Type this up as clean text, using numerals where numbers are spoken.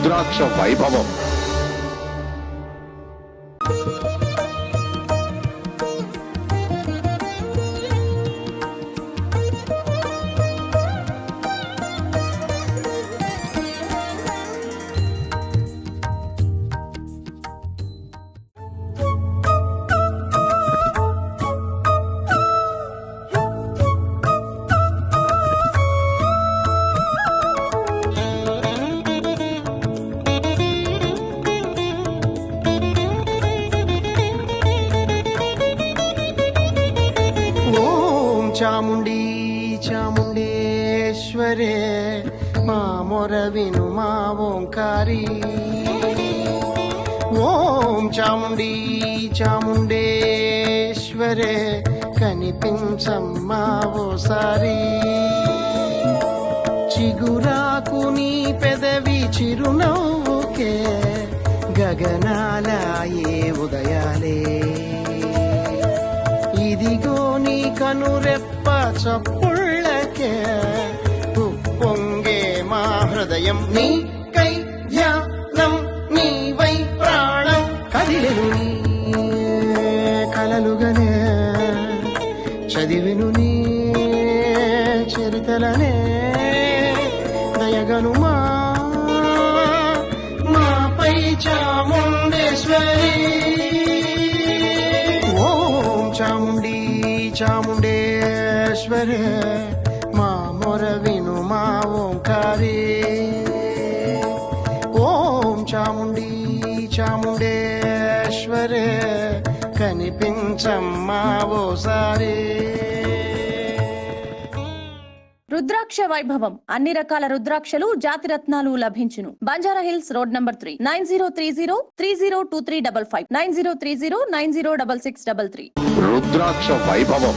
రుద్రాక్ష వైభవం. చాముండి చాముండేశ్వరే మా మొర విను మా ఓంకారి. ఓం చాముండి చాముండేశ్వరే కనిపించమ్మా ఓసారి. చిగురాకు నీ పెదవి చిరునవ్వుకే గగనాలయే ఉదయాలే. ఇదిగో నీ కనురెప్ప చప్పుళ్ళకే ఉప్పొంగే మా హృదయం. నీ కై ధ్యానం నీ వై ప్రాణం కదిలెను నీ కలలుగనే చదివెను నీ చరితలనే. దయగను మాపై చాముండేశ్వరి. చాముండి చాముండేశ్వరే మా మొర విను మా ఓంకారి. ఓం చాముండి చాముండేశ్వరే కనిపించమ్మా ఓసారి. రుద్రాక్ష వైభవం అన్ని రకాల రుద్రాక్షలు జాతి రత్నాలు లభించును. Banjara hills road number 3 9030302355 9030906633. రుద్రాక్ష వైభవం.